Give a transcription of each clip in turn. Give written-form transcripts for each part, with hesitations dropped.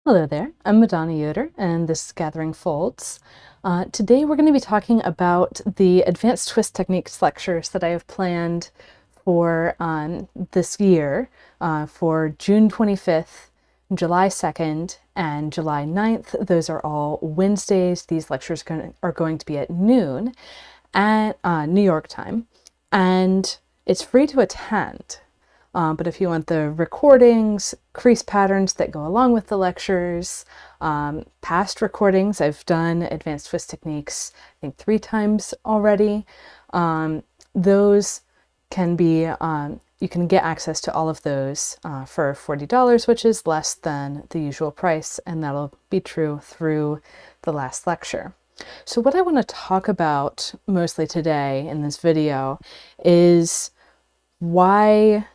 Hello there, I'm Madonna Yoder, and this is Gathering Folds. Today we're going to be talking about the Advanced Twist Techniques lectures that I have planned for this year for June 25th, July 2nd, and July 9th. Those are all Wednesdays. These lectures are going to be at noon at New York time, and it's free to attend. But if you want the recordings, crease patterns that go along with the lectures, past recordings, I've done Advanced Twist Techniques, I think 3 times already. Those can be, you can get access to all of those for $40, which is less than the usual price, and that'll be true through the last lecture. So what I want to talk about mostly today in this video is why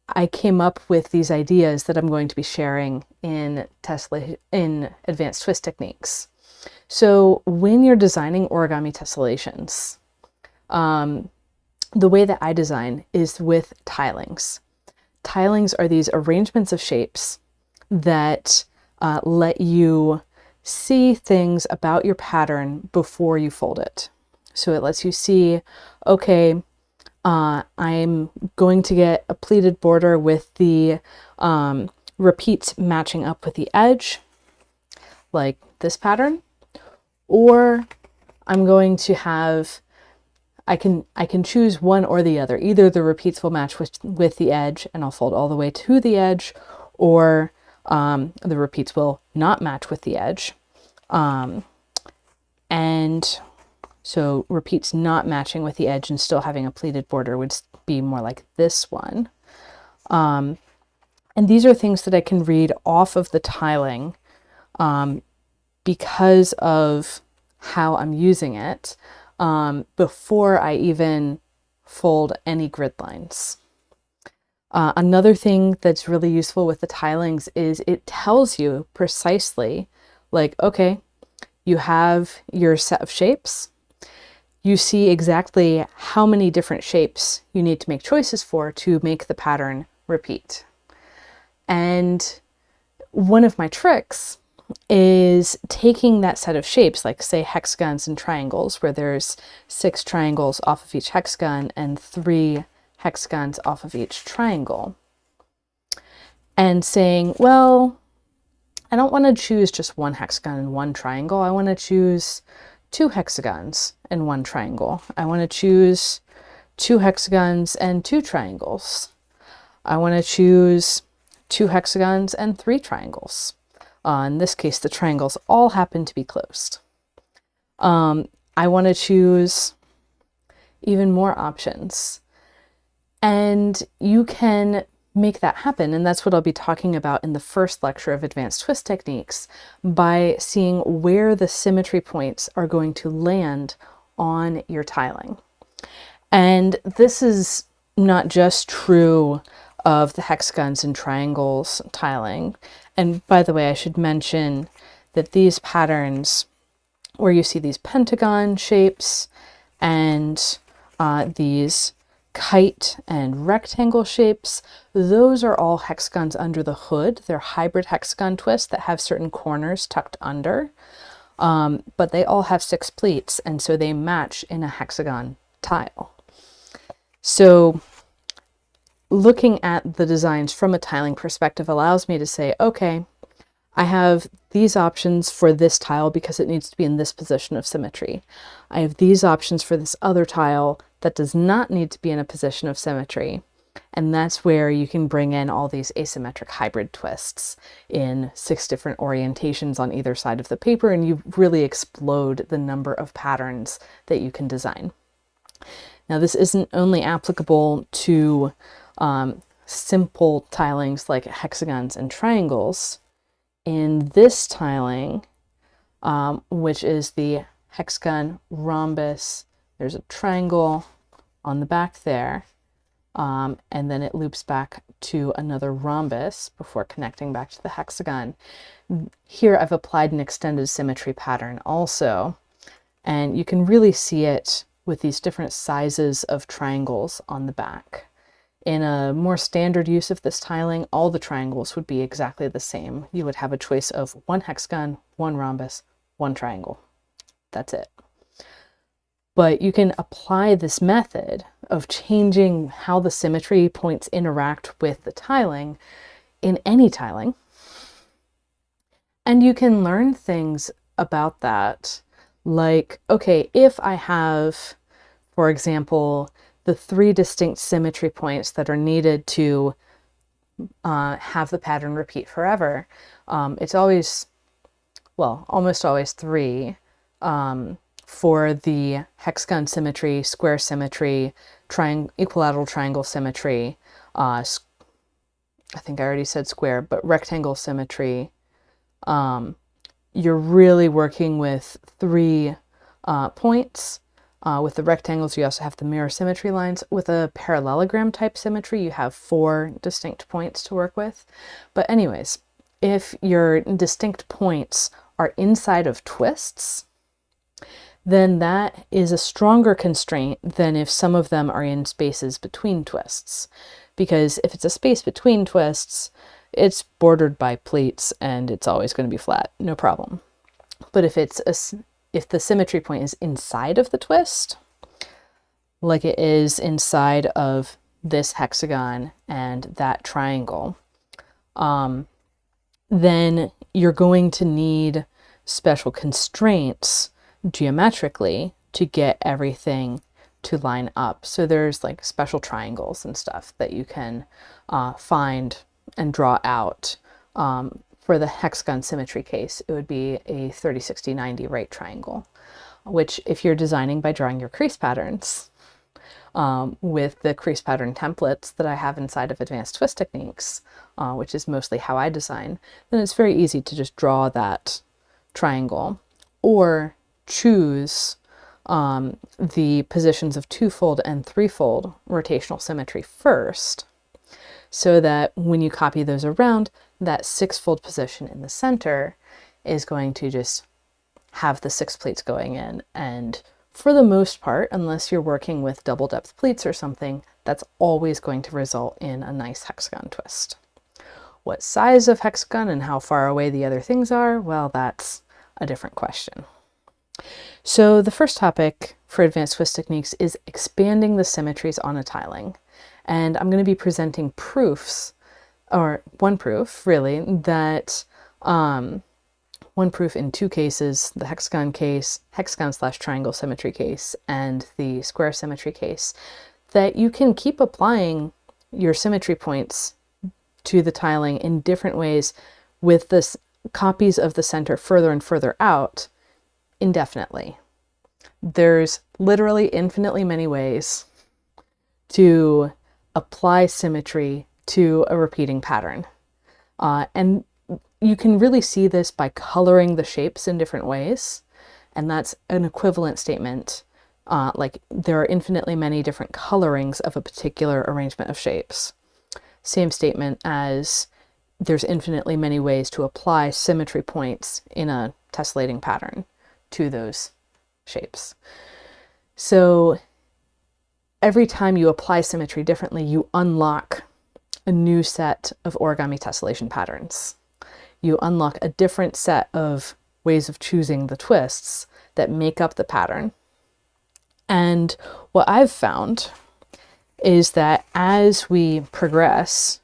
I came up with these ideas that I'm going to be sharing in Advanced Twist Techniques. So when you're designing origami tessellations, the way that I design is with tilings. Tilings are these arrangements of shapes that let you see things about your pattern before you fold it. So it lets you see, okay, I'm going to get a pleated border with the repeats matching up with the edge, like this pattern, or I'm going to have, I can choose one or the other. Either the repeats will match with the edge and I'll fold all the way to the edge, or the repeats will not match with the edge. And so repeats not matching with the edge and still having a pleated border would be more like this one. And these are things that I can read off of the tiling because of how I'm using it before I even fold any grid lines. Another thing that's really useful with the tilings is it tells you precisely, like, okay, you have your set of shapes. You see exactly how many different shapes you need to make choices for to make the pattern repeat. And one of my tricks is taking that set of shapes, like say hexagons and triangles, where there's 6 triangles off of each hexagon and 3 hexagons off of each triangle, and saying, well, I don't want to choose just 1 hexagon and 1 triangle. I want to choose 2 hexagons and 1 triangle. I want to choose 2 hexagons and 2 triangles. I want to choose 2 hexagons and 3 triangles. In this case, the triangles all happen to be closed. I want to choose even more options. And you can make that happen, and that's what I'll be talking about in the first lecture of Advanced Twist Techniques, by seeing where the symmetry points are going to land on your tiling. And this is not just true of the hexagons and triangles tiling. And by the way, I should mention that these patterns where you see these pentagon shapes and these kite and rectangle shapes, those are all hexagons under the hood. They're hybrid hexagon twists that have certain corners tucked under, but they all have 6 pleats, and so they match in a hexagon tile. So looking at the designs from a tiling perspective allows me to say, okay, I have these options for this tile because it needs to be in this position of symmetry. I have these options for this other tile that does not need to be in a position of symmetry. And that's where you can bring in all these asymmetric hybrid twists in 6 different orientations on either side of the paper, and you really explode the number of patterns that you can design. Now, this isn't only applicable to simple tilings like hexagons and triangles. In this tiling, which is the hexagon rhombus, there's a triangle on the back there, and then it loops back to another rhombus before connecting back to the hexagon. Here I've applied an extended symmetry pattern also, and you can really see it with these different sizes of triangles on the back. In a more standard use of this tiling, all the triangles would be exactly the same. You would have a choice of one hexagon, one rhombus, one triangle. That's it. But you can apply this method of changing how the symmetry points interact with the tiling in any tiling. And you can learn things about that. Like, okay, if I have, for example, the 3 distinct symmetry points that are needed to have the pattern repeat forever, it's always, well, almost always 3 for the hexagon symmetry, square symmetry, equilateral triangle symmetry, I think I already said square, but rectangle symmetry. You're really working with 3 points. With the rectangles, you also have the mirror symmetry lines. With a parallelogram type symmetry, you have 4 distinct points to work with. But anyways, if your distinct points are inside of twists, then that is a stronger constraint than if some of them are in spaces between twists. Because if it's a space between twists, it's bordered by pleats and it's always going to be flat, no problem. But if the symmetry point is inside of the twist, like it is inside of this hexagon and that triangle, then you're going to need special constraints geometrically to get everything to line up. So there's like special triangles and stuff that you can find and draw out. For the hexagon symmetry case, it would be a 30, 60, 90 right triangle, which if you're designing by drawing your crease patterns with the crease pattern templates that I have inside of Advanced Twist Techniques, which is mostly how I design, then it's very easy to just draw that triangle or choose the positions of 2-fold and 3-fold rotational symmetry first, so that when you copy those around, that 6-fold position in the center is going to just have the 6 pleats going in. And for the most part, unless you're working with double depth pleats or something, that's always going to result in a nice hexagon twist. What size of hexagon and how far away the other things are, well, that's a different question. So the first topic for Advanced Twist Techniques is expanding the symmetries on a tiling. And I'm going to be presenting proofs, or one proof really, that one proof in 2 cases, the hexagon case, hexagon/triangle symmetry case, and the square symmetry case, that you can keep applying your symmetry points to the tiling in different ways with this copies of the center further and further out indefinitely. There's literally infinitely many ways to apply symmetry to a repeating pattern. And you can really see this by coloring the shapes in different ways. And that's an equivalent statement. Like there are infinitely many different colorings of a particular arrangement of shapes. Same statement as there's infinitely many ways to apply symmetry points in a tessellating pattern to those shapes. So every time you apply symmetry differently, you unlock a new set of origami tessellation patterns. You unlock a different set of ways of choosing the twists that make up the pattern. And what I've found is that as we progress,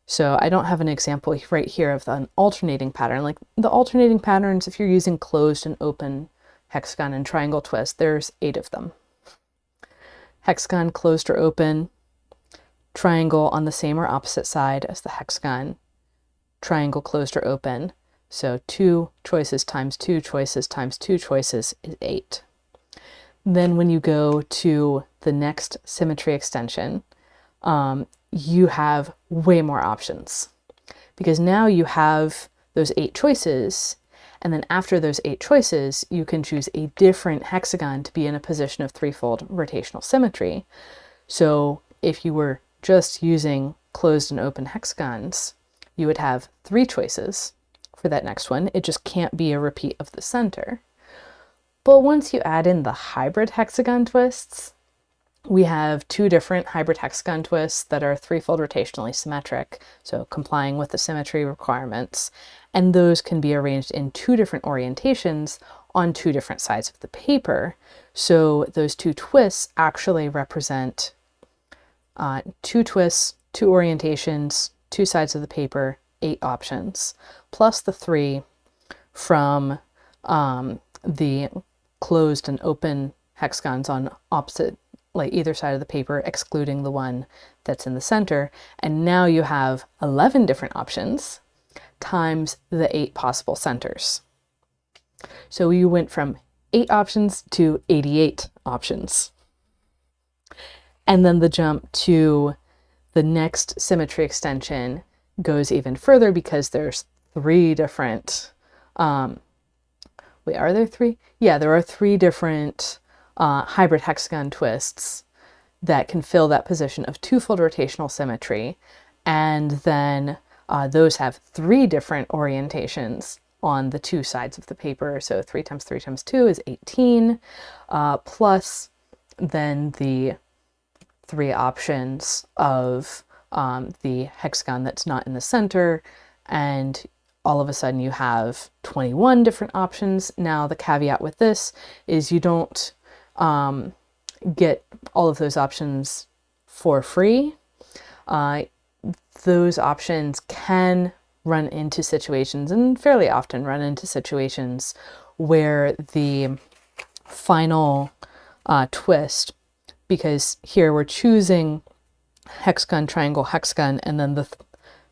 so I don't have an example right here of an alternating pattern. Like the alternating patterns, if you're using closed and open hexagon and triangle twist, there's 8 of them. Hexagon, closed or open, triangle on the same or opposite side as the hexagon, triangle, closed or open. So 2 choices times 2 choices times 2 choices is 8. Then when you go to the next symmetry extension, you have way more options, because now you have those 8 choices, and then after those 8 choices, you can choose a different hexagon to be in a position of 3-fold rotational symmetry. So if you were just using closed and open hexagons, you would have 3 choices for that next one. It just can't be a repeat of the center. But once you add in the hybrid hexagon twists, we have two different hybrid hexagon twists that are threefold rotationally symmetric, so complying with the symmetry requirements, and those can be arranged in two different orientations on two different sides of the paper. So those two twists actually represent two twists, two orientations, two sides of the paper, 8 options, plus the 3 from the closed and open hexagons on opposite, like either side of the paper, excluding the one that's in the center. And now you have 11 different options times the 8 possible centers. So you went from 8 options to 88 options. And then the jump to the next symmetry extension goes even further because there's 3 different, wait, are there 3? Yeah, there are 3 different hybrid hexagon twists that can fill that position of twofold rotational symmetry. And then those have 3 different orientations on the 2 sides of the paper. So 3 times 3 times 2 is 18, plus then the 3 options of the hexagon that's not in the center, and all of a sudden you have 21 different options. Now the caveat with this is you don't get all of those options for free. Those options can run into situations, and fairly often run into situations, where the final twist, because here we're choosing hexagon, triangle, hexagon, and then the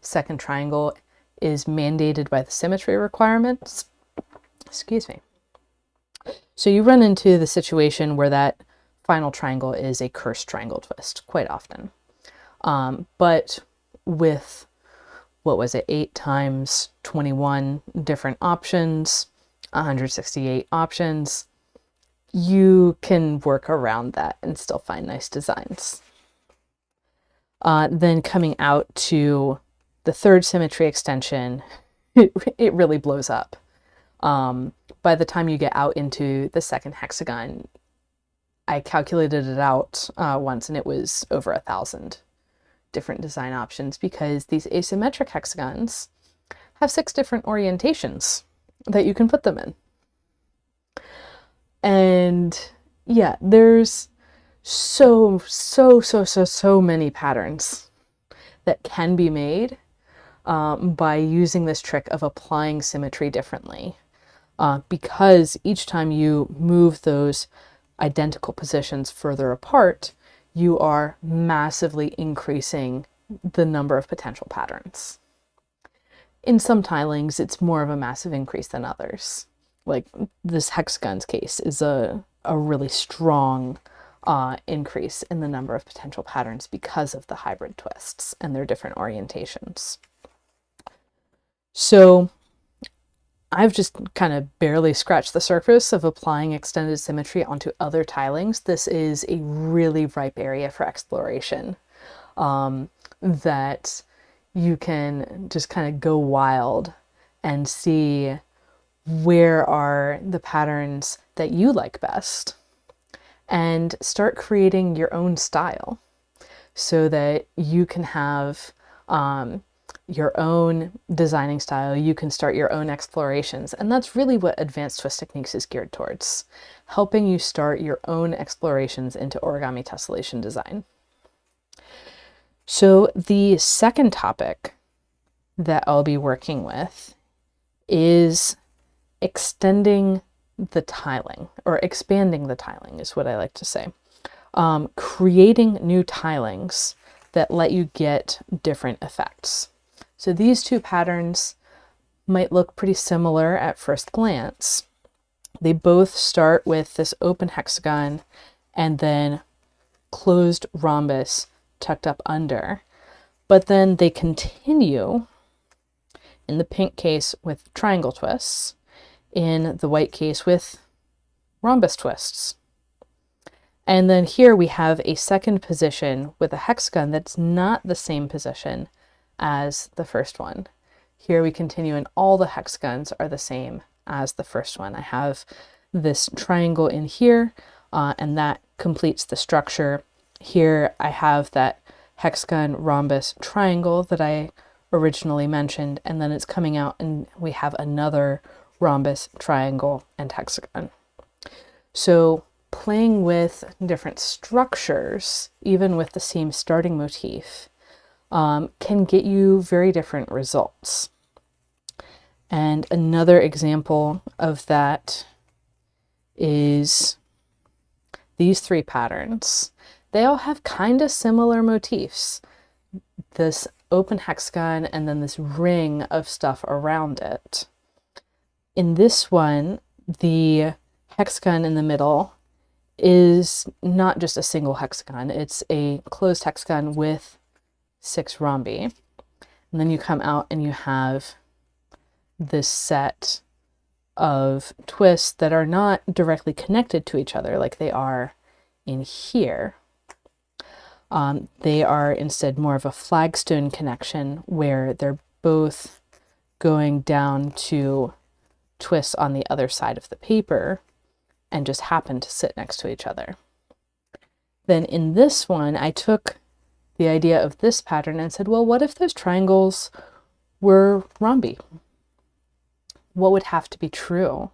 second triangle is mandated by the symmetry requirements. Excuse me. So you run into the situation where that final triangle is a cursed triangle twist quite often. But with, what was it, 8 times 21 different options, 168 options, you can work around that and still find nice designs. Then coming out to the third symmetry extension, it really blows up. By the time you get out into the second hexagon, I calculated it out once, and it was over 1,000 different design options, because these asymmetric hexagons have 6 different orientations that you can put them in. And yeah, there's so many patterns that can be made by using this trick of applying symmetry differently. Because each time you move those identical positions further apart, you are massively increasing the number of potential patterns. In some tilings, it's more of a massive increase than others. Like this hexagon's case is a really strong increase in the number of potential patterns because of the hybrid twists and their different orientations. So I've just kind of barely scratched the surface of applying extended symmetry onto other tilings. This is a really ripe area for exploration, that you can just kind of go wild and see where are the patterns that you like best, and start creating your own style so that you can have your own designing style. You can start your own explorations. And that's really what Advanced Twist Techniques is geared towards, helping you start your own explorations into origami tessellation design. So the second topic that I'll be working with is extending the tiling, or expanding the tiling is what I like to say. Creating new tilings that let you get different effects. So these two patterns might look pretty similar at first glance. They both start with this open hexagon and then closed rhombus tucked up under, but then they continue, in the pink case with triangle twists, in the white case with rhombus twists. And then here we have a second position with a hexagon that's not the same position as the first one. Here we continue and all the hexagons are the same as the first one. I have this triangle in here, and that completes the structure. here I have that hexagon, rhombus, triangle that I originally mentioned, and then it's coming out and we have another rhombus, triangle, and hexagon. So playing with different structures, even with the same starting motif, can get you very different results. And another example of that is these three patterns. They all have kind of similar motifs. This open hexagon and then this ring of stuff around it. In this one, the hexagon in the middle is not just a single hexagon, it's a closed hexagon with 6 rhombi. And then you come out and you have this set of twists that are not directly connected to each other like they are in here. They are instead more of a flagstone connection where they're both going down to twists on the other side of the paper and just happen to sit next to each other. Then in this one, I took the idea of this pattern and said, well, what if those triangles were rhombi? What would have to be true?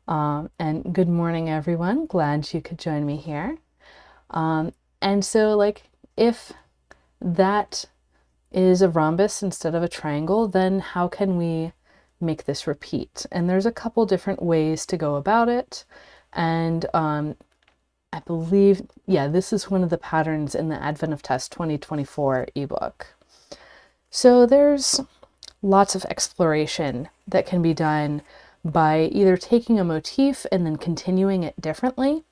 And good morning, everyone. Glad you could join me here. And so, like, if that is a rhombus instead of a triangle, then how can we make this repeat? And there's a couple different ways to go about it. And I believe, yeah, this is one of the patterns in the Advent of Test 2024 ebook. So there's lots of exploration that can be done by either taking a motif and then continuing it differently,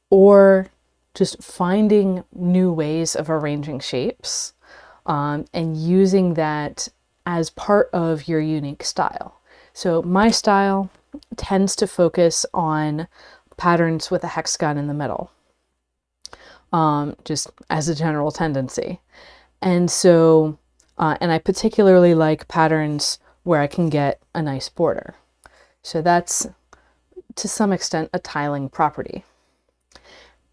or just finding new ways of arranging shapes and using that as part of your unique style. So my style tends to focus on patterns with a hexagon in the middle, just as a general tendency. And so, and I particularly like patterns where I can get a nice border. So that's, to some extent, a tiling property.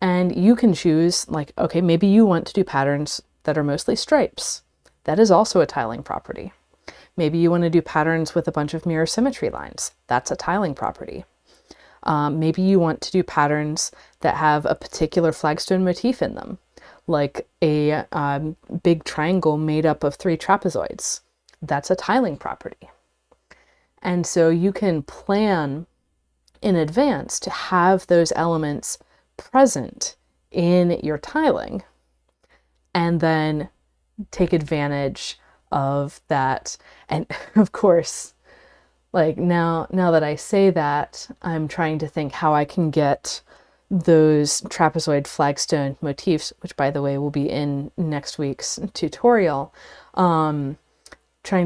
And you can choose, like, okay, maybe you want to do patterns that are mostly stripes. That is also a tiling property. Maybe you want to do patterns with a bunch of mirror symmetry lines. That's a tiling property. Maybe you want to do patterns that have a particular flagstone motif in them, like a big triangle made up of 3 trapezoids. That's a tiling property. And so you can plan in advance to have those elements present in your tiling and then take advantage of that. And of course, like now that I say that, I'm trying to think how I can get those trapezoid flagstone motifs, which by the way will be in next week's tutorial, trying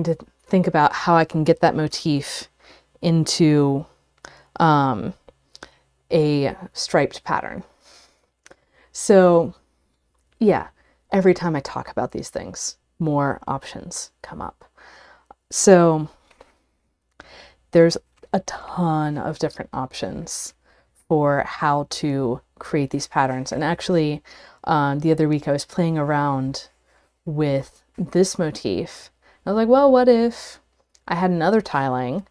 to think about how I can get that motif into a striped pattern. So yeah, every time I talk about these things, more options come up. So there's a ton of different options for how to create these patterns. And actually, the other week I was playing around with this motif. I was like, well, what if I had another tiling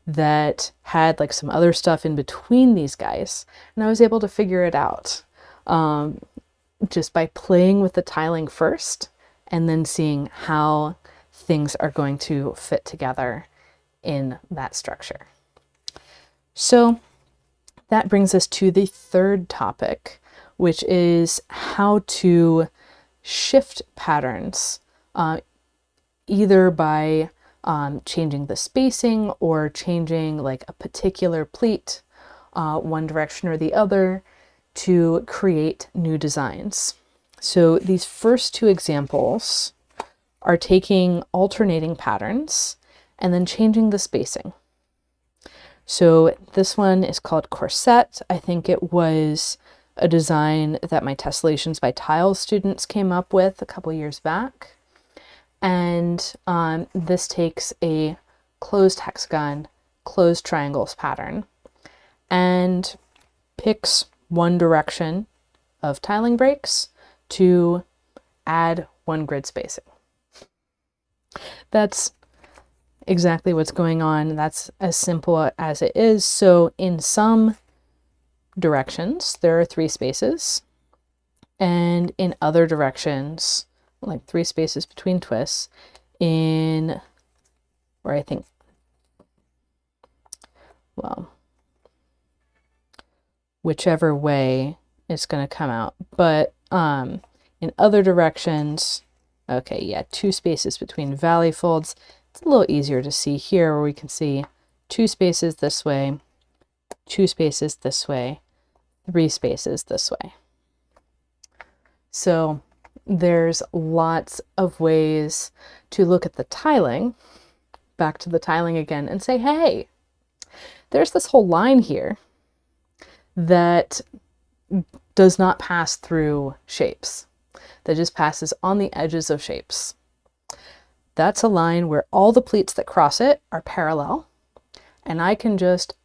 that had like some other stuff in between these guys? And I was able to figure it out just by playing with the tiling first and then seeing how things are going to fit together in that structure. So that brings us to the third topic, which is how to shift patterns, either by changing the spacing or changing like a particular pleat, one direction or the other, to create new designs. So these first 2 examples are taking alternating patterns and then changing the spacing. So this one is called Corset. I think it was a design that my Tessellations by Tiles students came up with a couple years back. And this takes a closed hexagon, closed triangles pattern and picks one direction of tiling breaks to add 1 grid spacing. That's exactly what's going on. That's as simple as it is. So in some directions, there are 3 spaces, and in other directions, like 3 spaces between twists, in where I think, well, whichever way it's going to come out. But in other directions, okay, yeah, 2 spaces between valley folds. It's a little easier to see here where we can see 2 spaces this way, 2 spaces this way, 3 spaces this way. So there's lots of ways to look at the tiling, back to the tiling again, and say, hey, there's this whole line here that does not pass through shapes, that just passes on the edges of shapes. That's a line where all the pleats that cross it are parallel, and I can just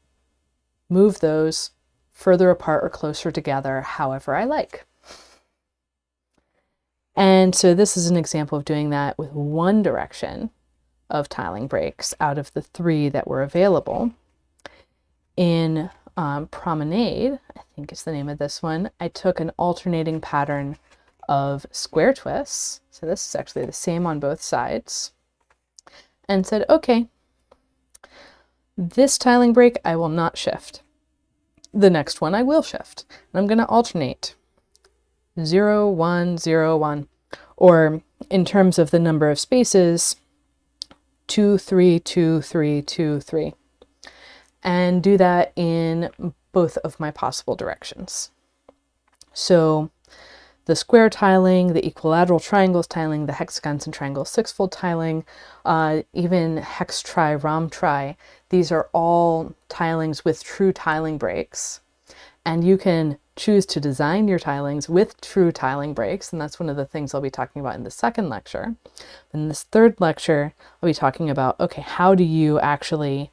move those further apart or closer together however I like. And so this is an example of doing that with 1 direction of tiling breaks out of the 3 that were available. In Promenade, I think is the name of this one, I took an alternating pattern of square twists. So this is actually the same on both sides. And said, okay, this tiling break I will not shift. The next one I will shift. And I'm going to alternate 0, 1, 0, 1. Or in terms of the number of spaces, 2, 3, 2, 3, 2, 3. And do that in both of my possible directions. So the square tiling, the equilateral triangles tiling, the hexagons and triangles 6-fold tiling, even hex tri, rom tri, these are all tilings with true tiling breaks. And you can choose to design your tilings with true tiling breaks, and that's one of the things I'll be talking about in the second lecture. In this third lecture, I'll be talking about, okay, how do you actually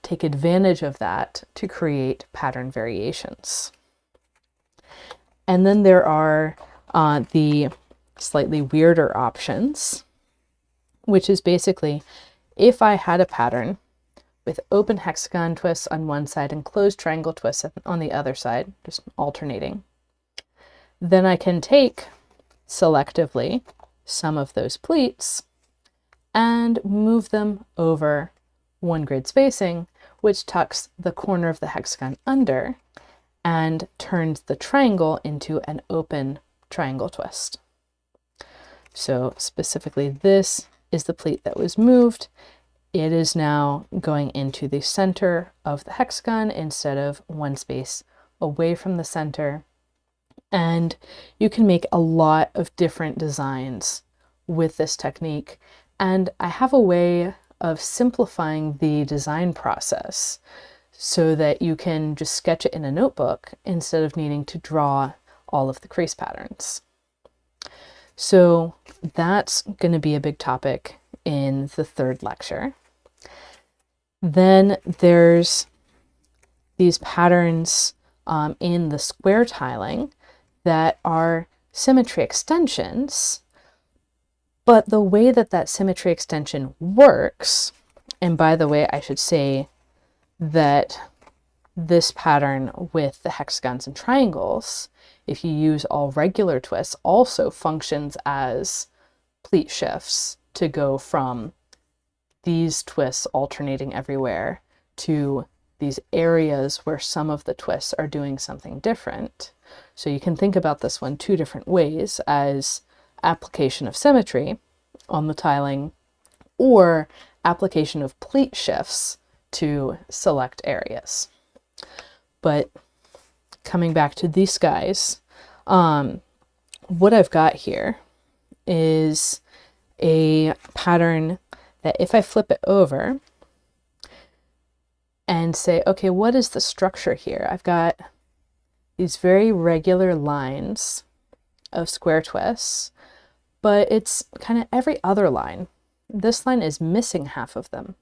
take advantage of that to create pattern variations? And then there are the slightly weirder options, which is basically if I had a pattern with open hexagon twists on one side and closed triangle twists on the other side, just alternating, then I can take selectively some of those pleats and move them over 1 grid spacing, which tucks the corner of the hexagon under and turns the triangle into an open triangle twist. So specifically, this is the pleat that was moved. It is now going into the center of the hexagon instead of 1 space away from the center. And you can make a lot of different designs with this technique. And I have a way of simplifying the design process so that you can just sketch it in a notebook instead of needing to draw all of the crease patterns. So that's going to be a big topic in the third lecture. Then there's these patterns in the square tiling that are symmetry extensions, but the way that that symmetry extension works, and by the way, I should say that this pattern with the hexagons and triangles, if you use all regular twists, also functions as pleat shifts to go from these twists alternating everywhere to these areas where some of the twists are doing something different. So you can think about this one 2 different ways, as application of symmetry on the tiling or application of pleat shifts to select areas. But coming back to these guys, what I've got here is a pattern that if I flip it over and say, okay, what is the structure here? I've got these very regular lines of square twists, but it's kind of every other line. This line is missing half of them.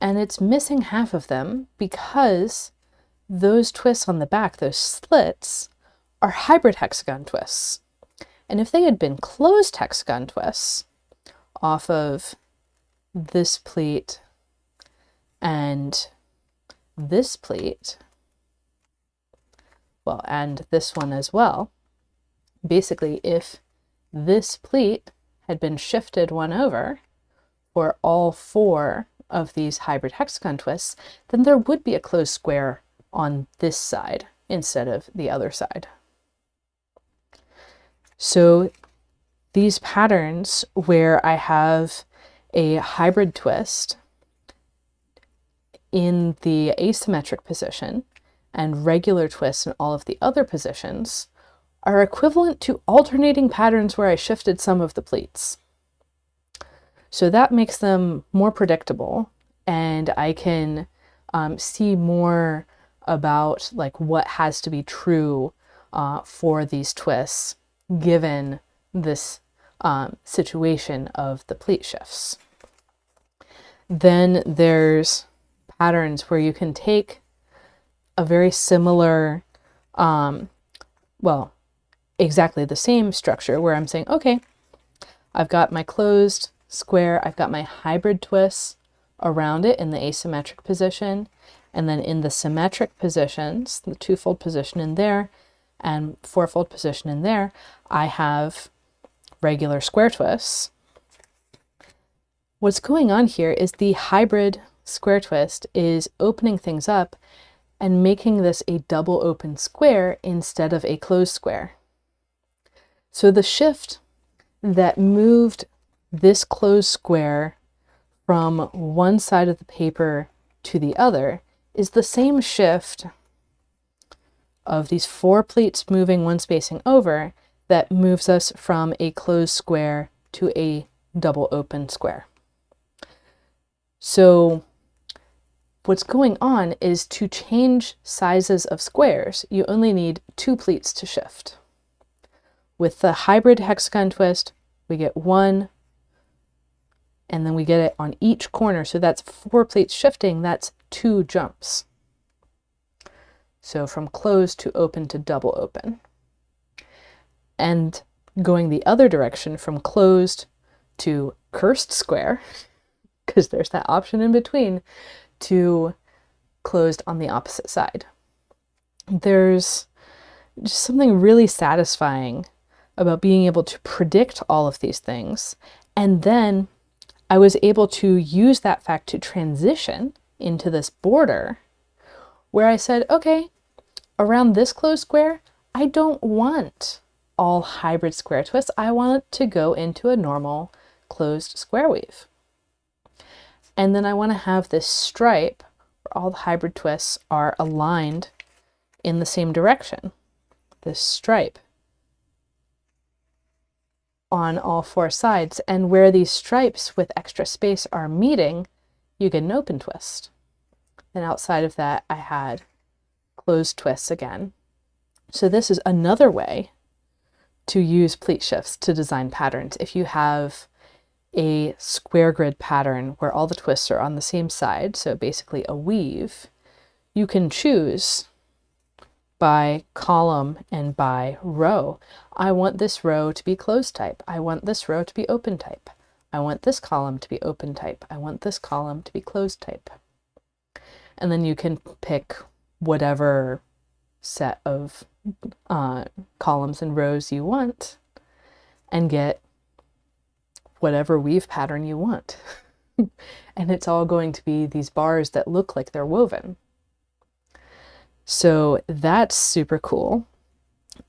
And it's missing half of them because those twists on the back, those slits, are hybrid hexagon twists. And if they had been closed hexagon twists off of this pleat and this pleat, well, and this one as well, basically if this pleat had been shifted one over for all 4 of these hybrid hexagon twists, then there would be a closed square on this side instead of the other side. So these patterns where I have a hybrid twist in the asymmetric position and regular twists in all of the other positions are equivalent to alternating patterns where I shifted some of the pleats. So that makes them more predictable, and I can see more about like what has to be true for these twists given this situation of the pleat shifts. Then there's patterns where you can take a very similar, well, exactly the same structure where I'm saying, okay, I've got my closed square, I've got my hybrid twists around it in the asymmetric position, and then in the symmetric positions, the 2-fold position in there and 4-fold position in there, I have regular square twists. What's going on here is the hybrid square twist is opening things up and making this a double open square instead of a closed square. So the shift that moved this closed square from one side of the paper to the other is the same shift of these 4 pleats moving one spacing over that moves us from a closed square to a double open square. So what's going on is to change sizes of squares, you only need 2 pleats to shift. With the hybrid hexagon twist, we get 1, and then we get it on each corner. So that's 4 pleats shifting, that's 2 jumps. So from closed to open to double open. And going the other direction from closed to cursed square, because there's that option in between, to closed on the opposite side. There's just something really satisfying about being able to predict all of these things. And then I was able to use that fact to transition into this border where I said, okay, around this closed square, I don't want all hybrid square twists. I want it to go into a normal closed square weave. And then I want to have this stripe where all the hybrid twists are aligned in the same direction. This stripe on all 4 sides, and where these stripes with extra space are meeting, you get an open twist. And outside of that, I had closed twists again. So this is another way to use pleat shifts to design patterns. If you have a square grid pattern where all the twists are on the same side, so basically a weave, you can choose by column and by row. I want this row to be closed type. I want this row to be open type. I want this column to be open type. I want this column to be closed type. And then you can pick whatever set of columns and rows you want and get whatever weave pattern you want. And it's all going to be these bars that look like they're woven. So that's super cool.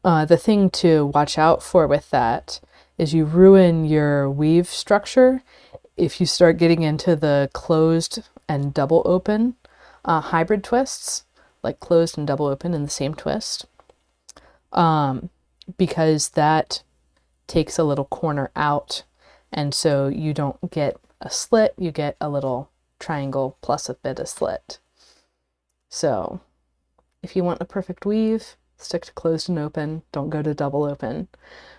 The thing to watch out for with that is you ruin your weave structure if you start getting into the closed and double open hybrid twists, like closed and double open in the same twist, because that takes a little corner out, and so you don't get a slit, you get a little triangle plus a bit of slit. So if you want a perfect weave, stick to closed and open, don't go to double open,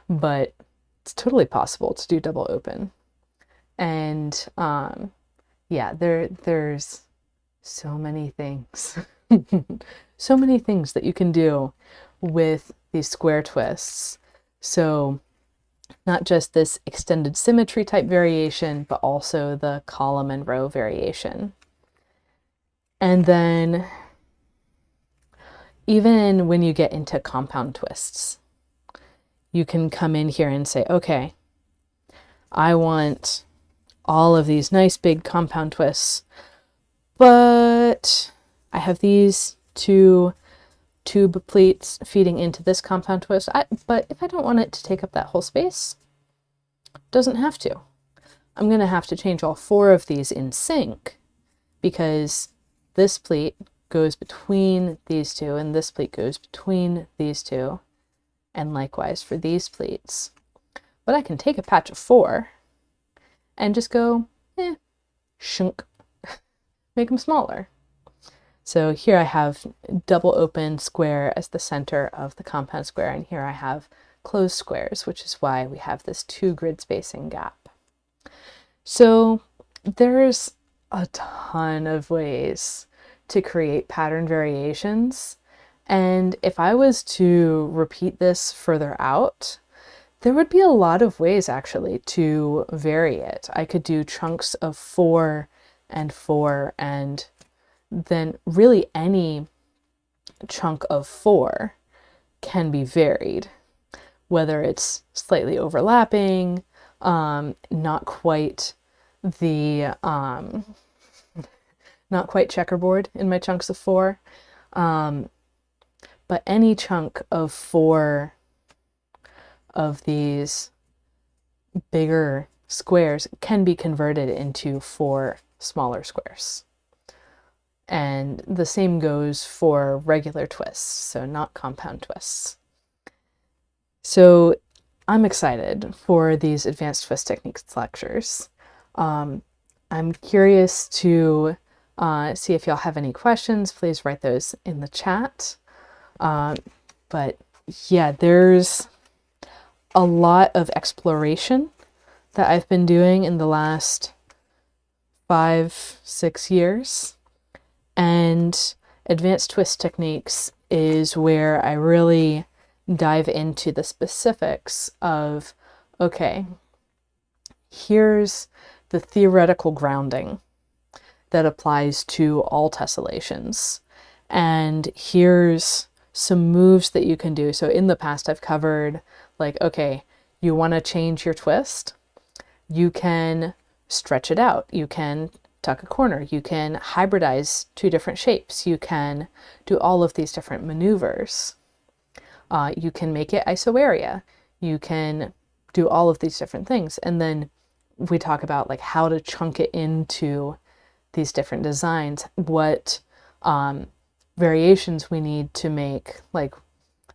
but it's totally possible to do double open. And yeah, there's so many things So many things that you can do with these square twists. So not just this extended symmetry type variation, but also the column and row variation. And then even when you get into compound twists, you can come in here and say, okay, I want all of these nice big compound twists, but I have these two tube pleats feeding into this compound twist. But if I don't want it to take up that whole space, it doesn't have to. I'm going to have to change all 4 of these in sync, because this pleat goes between these 2 and this pleat goes between these 2, and likewise for these pleats. But I can take a patch of 4 and just go, shunk, make them smaller. So here I have double open square as the center of the compound square, and here I have closed squares, which is why we have this 2 grid spacing gap. So there's a ton of ways to create pattern variations, and if I was to repeat this further out, there would be a lot of ways actually to vary it. I could do chunks of 4 and 4, and then really any chunk of 4 can be varied, whether it's slightly overlapping, not quite the not quite checkerboard in my chunks of 4, but any chunk of 4 of these bigger squares can be converted into 4 smaller squares. And the same goes for regular twists, so not compound twists. So I'm excited for these advanced twist techniques lectures. I'm curious to see if y'all have any questions. Please write those in the chat. But yeah, there's a lot of exploration that I've been doing in the last 5-6 years. And advanced twist techniques is where I really dive into the specifics of, okay, here's the theoretical grounding that applies to all tessellations. And here's some moves that you can do. So in the past, I've covered like, okay, you want to change your twist, you can stretch it out, you can tuck a corner, you can hybridize 2 different shapes, you can do all of these different maneuvers. You can make it isoarea, you can do all of these different things. And then we talk about like how to chunk it into these different designs, what variations we need to make, like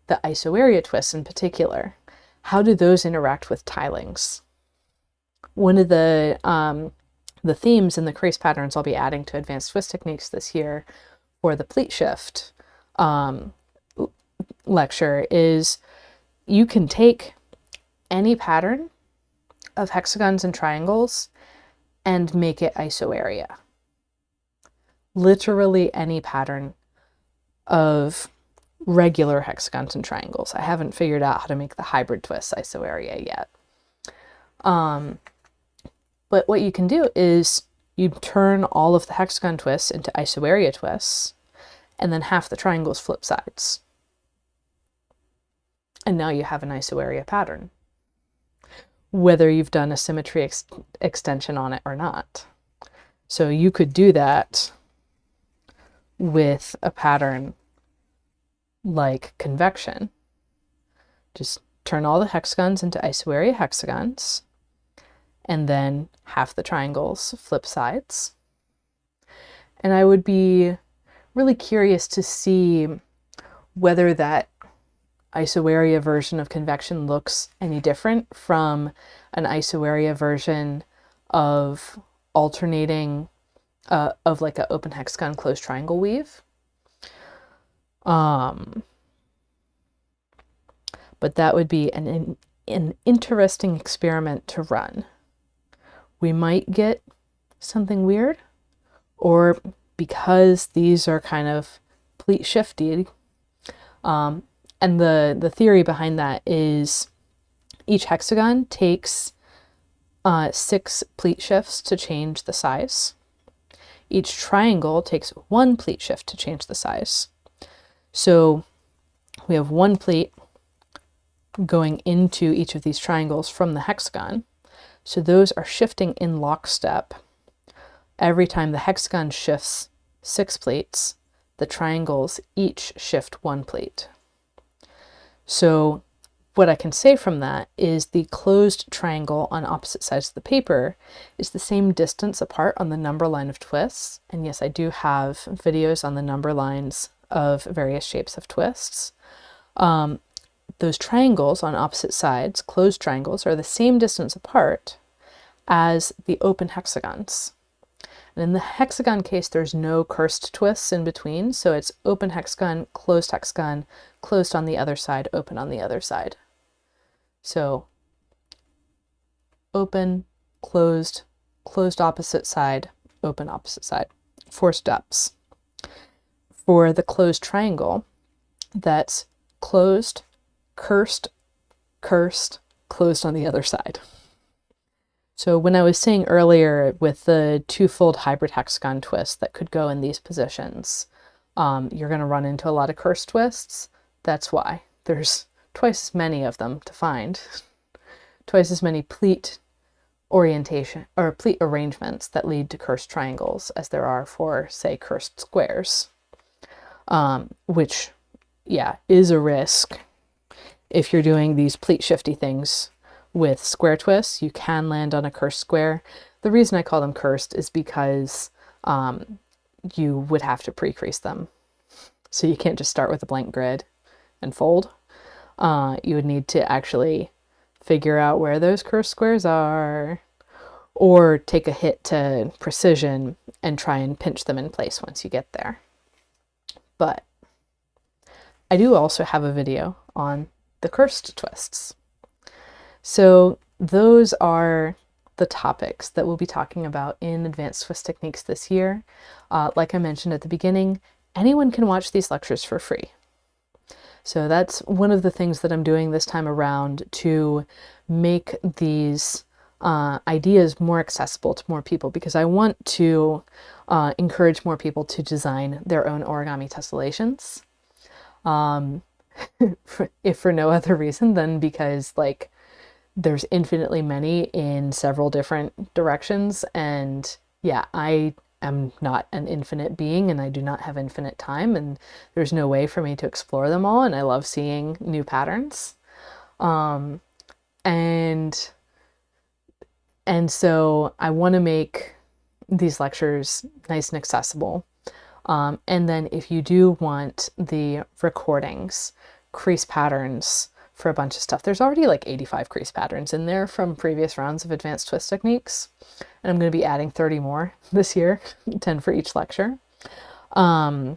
the isoarea twists in particular. How do those interact with tilings? One of the themes in the crease patterns I'll be adding to advanced twist techniques this year for the pleat shift lecture is you can take any pattern of hexagons and triangles and make it isoarea. Literally any pattern of regular hexagons and triangles. I haven't figured out how to make the hybrid twist isoarea yet. But what you can do is you turn all of the hexagon twists into isoarea twists, and then half the triangles flip sides. And now you have an isoarea pattern, whether you've done a symmetry extension on it or not. So you could do that with a pattern like convection. Just turn all the hexagons into isoarea hexagons, and then half the triangles flip sides. And I would be really curious to see whether that isoarea version of convection looks any different from an isoarea version of alternating of like an open hexagon closed triangle weave. But that would be an interesting experiment to run. We might get something weird, or because these are kind of pleat shifty. And the theory behind that is each hexagon takes 6 pleat shifts to change the size. Each triangle takes 1 pleat shift to change the size. So we have 1 pleat going into each of these triangles from the hexagon. So those are shifting in lockstep. Every time the hexagon shifts 6 pleats, the triangles each shift 1 pleat. So what I can say from that is the closed triangle on opposite sides of the paper is the same distance apart on the number line of twists. And yes, I do have videos on the number lines of various shapes of twists. Those triangles on opposite sides, closed triangles, are the same distance apart as the open hexagons. And in the hexagon case, there's no cursed twists in between, so it's open hexagon, closed on the other side, open on the other side. So open, closed, closed opposite side, open opposite side. 4 steps. For the closed triangle, that's closed, cursed, closed on the other side. So when I was saying earlier with the 2-fold hybrid hexagon twist that could go in these positions, you're going to run into a lot of cursed twists. That's why. There's twice as many of them to find. Twice as many pleat orientation or pleat arrangements that lead to cursed triangles as there are for, say, cursed squares. Which, yeah, is a risk. If you're doing these pleat shifty things with square twists, you can land on a cursed square. The reason I call them cursed is because you would have to pre-crease them. So you can't just start with a blank grid and fold. You would need to actually figure out where those cursed squares are, or take a hit to precision and try and pinch them in place once you get there. But I do also have a video on the cursed twists. So those are the topics that we'll be talking about in Advanced Twist Techniques this year. Like I mentioned at the beginning, anyone can watch these lectures for free. So that's one of the things that I'm doing this time around to make these ideas more accessible to more people, because I want to encourage more people to design their own origami tessellations. If for no other reason than because, like, there's infinitely many in several different directions, and yeah, I am not an infinite being and I do not have infinite time, and there's no way for me to explore them all, and I love seeing new patterns. And so I want to make these lectures nice and accessible. And then if you do want the recordings, crease patterns for a bunch of stuff, there's already like 85 crease patterns in there from previous rounds of Advanced Twist Techniques. And I'm going to be adding 30 more this year, 10 for each lecture. And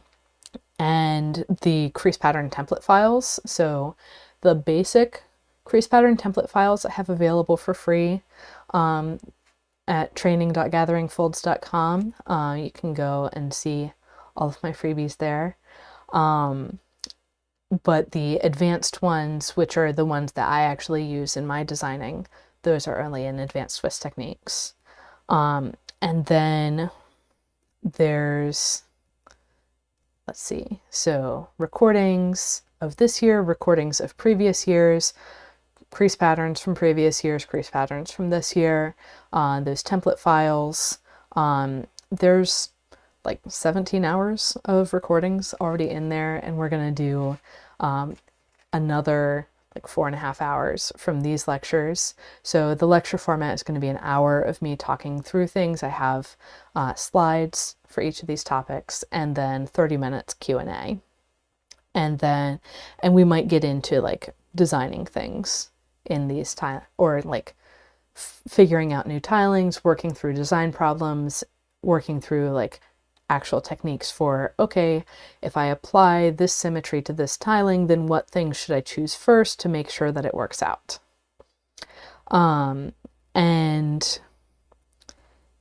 the crease pattern template files. So the basic crease pattern template files I have available for free at training.gatheringfolds.com. You can go and see all of my freebies there. But the advanced ones, which are the ones that I actually use in my designing, those are only in Advanced Twist Techniques. And then there's, let's see, so recordings of this year, recordings of previous years, crease patterns from previous years, crease patterns from this year, those template files. There's like 17 hours of recordings already in there, and we're going to do another like 4.5 hours from these lectures. So the lecture format is going to be an hour of me talking through things. I have slides for each of these topics, and then 30 minutes Q&A. And we might get into like designing things in these or like figuring out new tilings, working through design problems, working through like actual techniques for, okay, if I apply this symmetry to this tiling, then what things should I choose first to make sure that it works out? And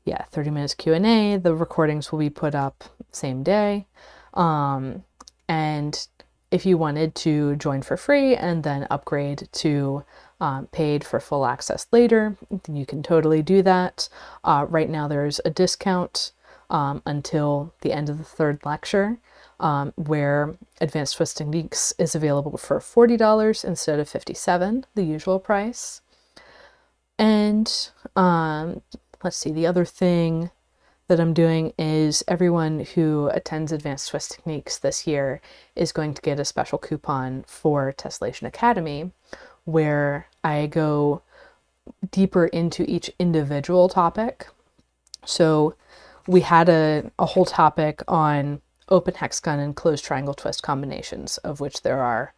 yeah, 30 minutes Q&A. The recordings will be put up same day. And if you wanted to join for free and then upgrade to paid for full access later, you can totally do that. Right now there's a discount until the end of the third lecture, where Advanced Twist Techniques is available for $40 instead of $57, the usual price. And let's see, the other thing that I'm doing is everyone who attends Advanced Twist Techniques this year is going to get a special coupon for Tessellation Academy, where I go deeper into each individual topic. So we had a whole topic on open hexagon and closed triangle twist combinations, of which there are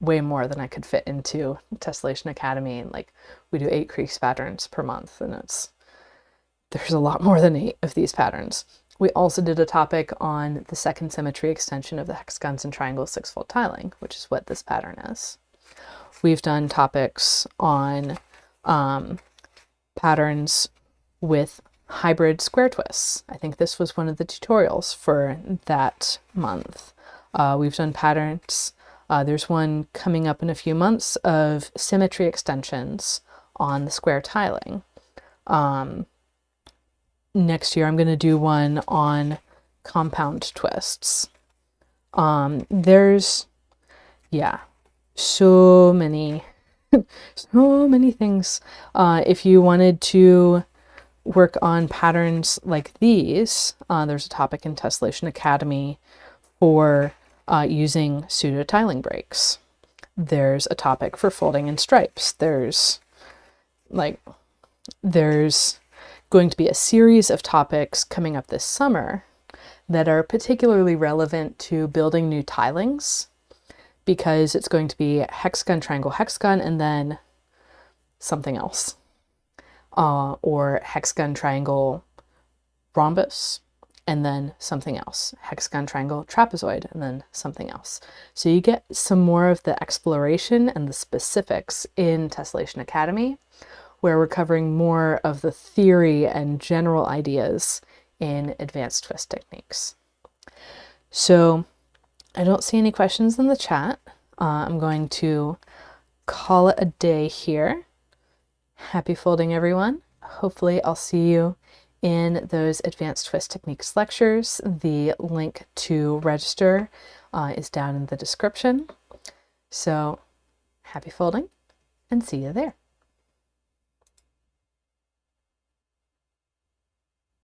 way more than I could fit into Tessellation Academy. And like, we do 8 crease patterns per month, and there's a lot more than 8 of these patterns. We also did a topic on the second symmetry extension of the hexagons and triangles 6-fold tiling, which is what this pattern is. We've done topics on patterns with hybrid square twists. I think this was one of the tutorials for that month. We've done patterns. There's one coming up in a few months of symmetry extensions on the square tiling. Next year I'm going to do one on compound twists. There's, yeah, so many things. If you wanted to work on patterns like these, there's a topic in Tessellation Academy for using pseudo tiling breaks. There's a topic for folding in stripes. There's going to be a series of topics coming up this summer that are particularly relevant to building new tilings, because it's going to be hexagon, triangle, hexagon, and then something else. Or hexagon, triangle, rhombus, and then something else. Hexagon, triangle, trapezoid, and then something else. So you get some more of the exploration and the specifics in Tessellation Academy, where we're covering more of the theory and general ideas in Advanced Twist Techniques. So I don't see any questions in the chat. I'm going to call it a day here. Happy folding, everyone. Hopefully I'll see you in those Advanced Twist Techniques lectures. The link to register is down in the description. So happy folding, and see you there.